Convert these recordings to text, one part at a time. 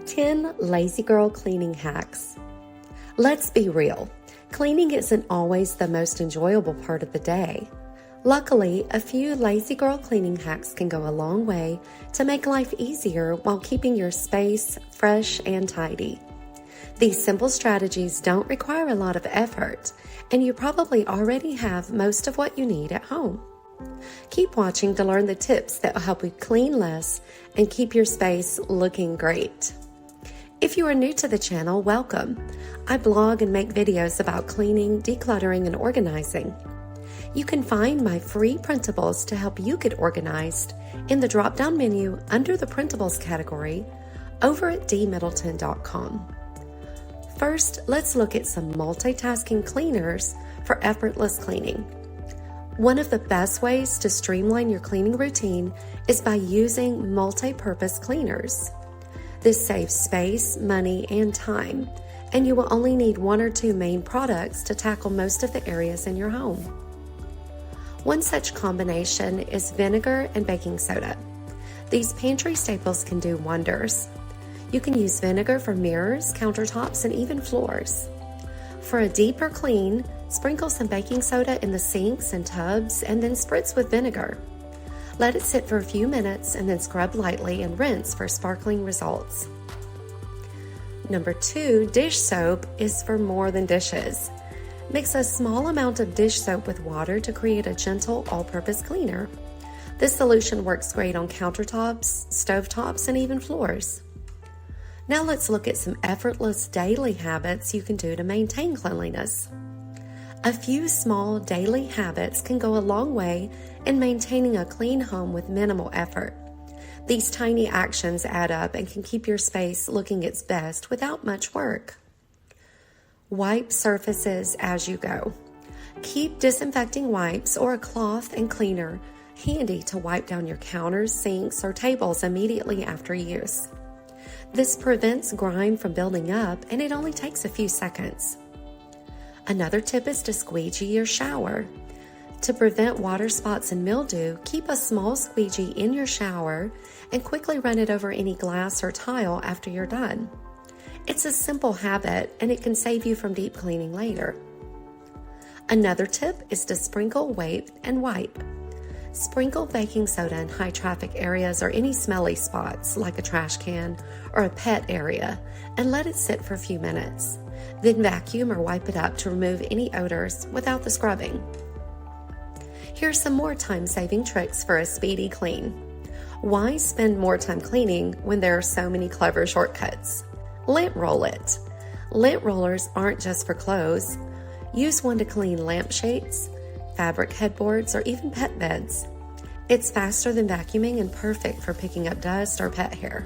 10 Lazy Girl Cleaning Hacks. Let's be real, cleaning isn't always the most enjoyable part of the day. Luckily, a few Lazy Girl cleaning hacks can go a long way to make life easier while keeping your space fresh and tidy. These simple strategies don't require a lot of effort, and you probably already have most of what you need at home. Keep watching to learn the tips that will help you clean less and keep your space looking great. If you are new to the channel, welcome. I blog and make videos about cleaning, decluttering, and organizing. You can find my free printables to help you get organized in the drop-down menu under the printables category over at dmiddleton.com. First, let's look at some multitasking cleaners for effortless cleaning. One of the best ways to streamline your cleaning routine is by using multi-purpose cleaners. This saves space, money, and time, and you will only need one or two main products to tackle most of the areas in your home. One such combination is vinegar and baking soda. These pantry staples can do wonders. You can use vinegar for mirrors, countertops, and even floors. For a deeper clean, sprinkle some baking soda in the sinks and tubs and then spritz with vinegar. Let it sit for a few minutes and then scrub lightly and rinse for sparkling results. Number 2, dish soap is for more than dishes. Mix a small amount of dish soap with water to create a gentle all-purpose cleaner. This solution works great on countertops, stovetops, and even floors. Now let's look at some effortless daily habits you can do to maintain cleanliness. A few small daily habits can go a long way in maintaining a clean home with minimal effort. These tiny actions add up and can keep your space looking its best without much work. Wipe surfaces as you go. Keep disinfecting wipes or a cloth and cleaner handy to wipe down your counters, sinks, or tables immediately after use. This prevents grime from building up, and it only takes a few seconds. Another tip is to squeegee your shower. To prevent water spots and mildew, keep a small squeegee in your shower and quickly run it over any glass or tile after you're done. It's a simple habit, and it can save you from deep cleaning later. Another tip is to sprinkle, wipe, and wipe. Sprinkle baking soda in high traffic areas or any smelly spots like a trash can or a pet area and let it sit for a few minutes. Then vacuum or wipe it up to remove any odors without the scrubbing. Here's some more time-saving tricks for a speedy clean. Why spend more time cleaning when there are so many clever shortcuts? Lint roll it. Lint rollers aren't just for clothes. Use one to clean lampshades, fabric headboards, or even pet beds. It's faster than vacuuming and perfect for picking up dust or pet hair.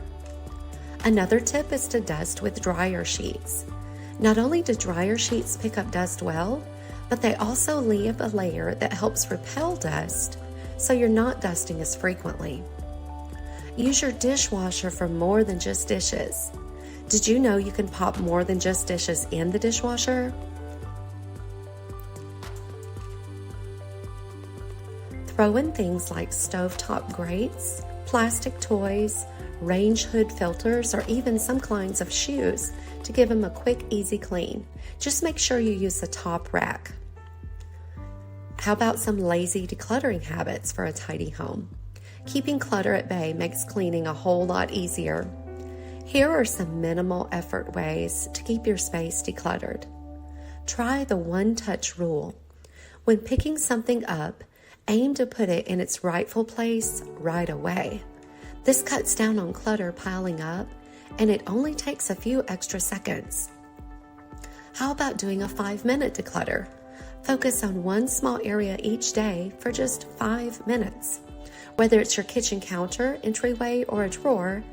Another tip is to dust with dryer sheets. Not only do dryer sheets pick up dust well, but they also leave a layer that helps repel dust, so you're not dusting as frequently. Use your dishwasher for more than just dishes. Did you know you can pop more than just dishes in the dishwasher? Throw in things like stovetop grates, plastic toys, range hood filters, or even some kinds of shoes to give them a quick, easy clean. Just make sure you use the top rack. How about some lazy decluttering habits for a tidy home? Keeping clutter at bay makes cleaning a whole lot easier. Here are some minimal effort ways to keep your space decluttered. Try the one-touch rule. When picking something up, aim to put it in its rightful place right away. This cuts down on clutter piling up, and it only takes a few extra seconds. How about doing a 5-minute declutter? Focus on one small area each day for just 5 minutes. Whether it's your kitchen counter, entryway, or a drawer,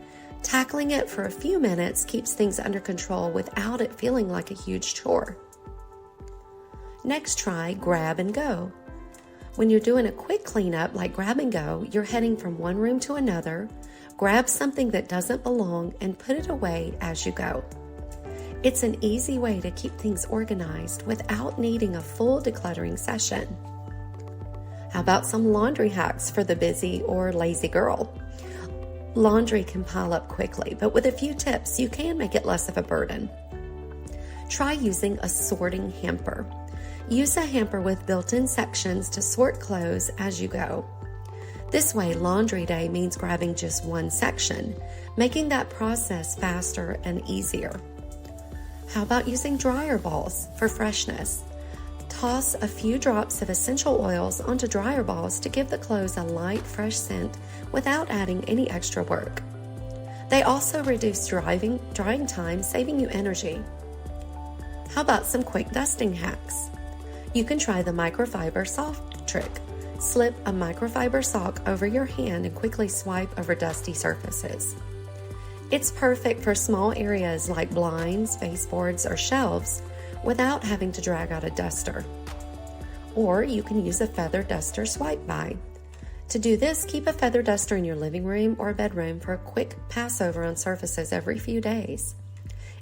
tackling it for a few minutes keeps things under control without it feeling like a huge chore. Next, try grab and go. When you're doing a quick cleanup like grab and go, you're heading from one room to another, grab something that doesn't belong and put it away as you go. It's an easy way to keep things organized without needing a full decluttering session. How about some laundry hacks for the busy or lazy girl? Laundry can pile up quickly, but with a few tips, you can make it less of a burden. Try using a sorting hamper. Use a hamper with built-in sections to sort clothes as you go. This way, laundry day means grabbing just one section, making that process faster and easier. How about using dryer balls for freshness? Toss a few drops of essential oils onto dryer balls to give the clothes a light, fresh scent without adding any extra work. They also reduce drying time, saving you energy. How about some quick dusting hacks? You can try the microfiber sock trick. Slip a microfiber sock over your hand and quickly swipe over dusty surfaces. It's perfect for small areas like blinds, baseboards, or shelves without having to drag out a duster. Or you can use a feather duster swipe by. To do this, keep a feather duster in your living room or bedroom for a quick pass over on surfaces every few days.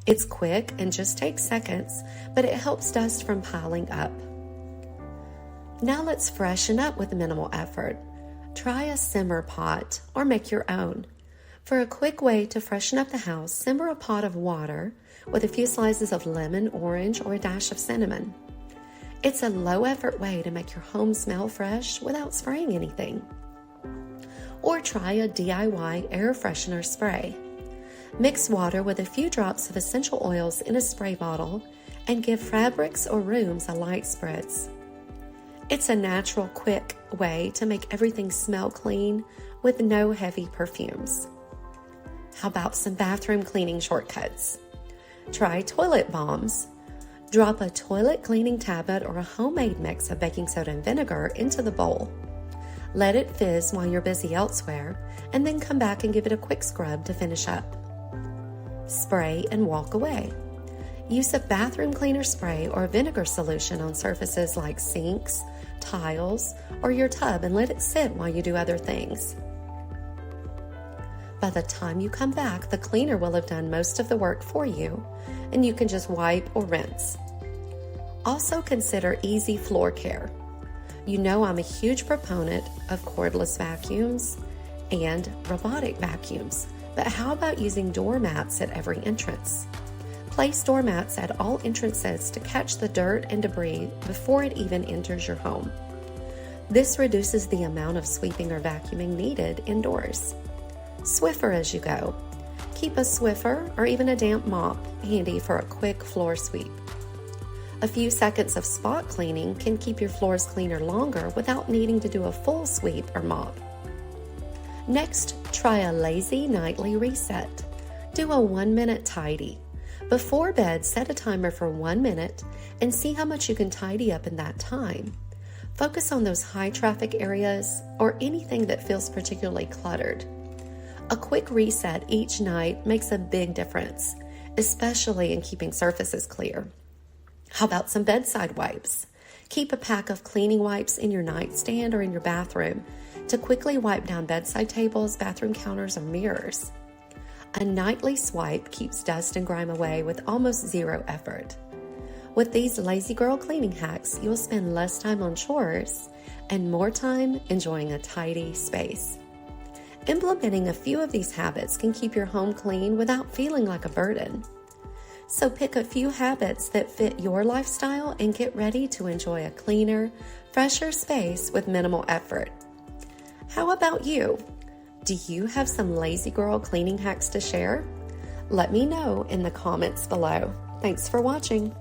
It's quick and just takes seconds, but it helps dust from piling up. Now let's freshen up with minimal effort. Try a simmer pot or make your own. For a quick way to freshen up the house, simmer a pot of water with a few slices of lemon, orange, or a dash of cinnamon. It's a low-effort way to make your home smell fresh without spraying anything. Or try a DIY air freshener spray. Mix water with a few drops of essential oils in a spray bottle and give fabrics or rooms a light spritz. It's a natural, quick way to make everything smell clean with no heavy perfumes. How about some bathroom cleaning shortcuts? Try toilet bombs. Drop a toilet cleaning tablet or a homemade mix of baking soda and vinegar into the bowl. Let it fizz while you're busy elsewhere, and then come back and give it a quick scrub to finish up. Spray and walk away. Use a bathroom cleaner spray or vinegar solution on surfaces like sinks, tiles, or your tub and let it sit while you do other things. By the time you come back, the cleaner will have done most of the work for you, and you can just wipe or rinse. Also consider easy floor care. You know I'm a huge proponent of cordless vacuums and robotic vacuums, but how about using doormats at every entrance? Place doormats at all entrances to catch the dirt and debris before it even enters your home. This reduces the amount of sweeping or vacuuming needed indoors. Swiffer as you go. Keep a Swiffer or even a damp mop handy for a quick floor sweep. A few seconds of spot cleaning can keep your floors cleaner longer without needing to do a full sweep or mop. Next, try a lazy nightly reset. Do a 1-minute tidy. Before bed, set a timer for 1 minute and see how much you can tidy up in that time. Focus on those high traffic areas or anything that feels particularly cluttered. A quick reset each night makes a big difference, especially in keeping surfaces clear. How about some bedside wipes? Keep a pack of cleaning wipes in your nightstand or in your bathroom to quickly wipe down bedside tables, bathroom counters, or mirrors. A nightly swipe keeps dust and grime away with almost zero effort. With these lazy girl cleaning hacks, you'll spend less time on chores and more time enjoying a tidy space. Implementing a few of these habits can keep your home clean without feeling like a burden. So pick a few habits that fit your lifestyle and get ready to enjoy a cleaner, fresher space with minimal effort. How about you? Do you have some lazy girl cleaning hacks to share? Let me know in the comments below. Thanks for watching.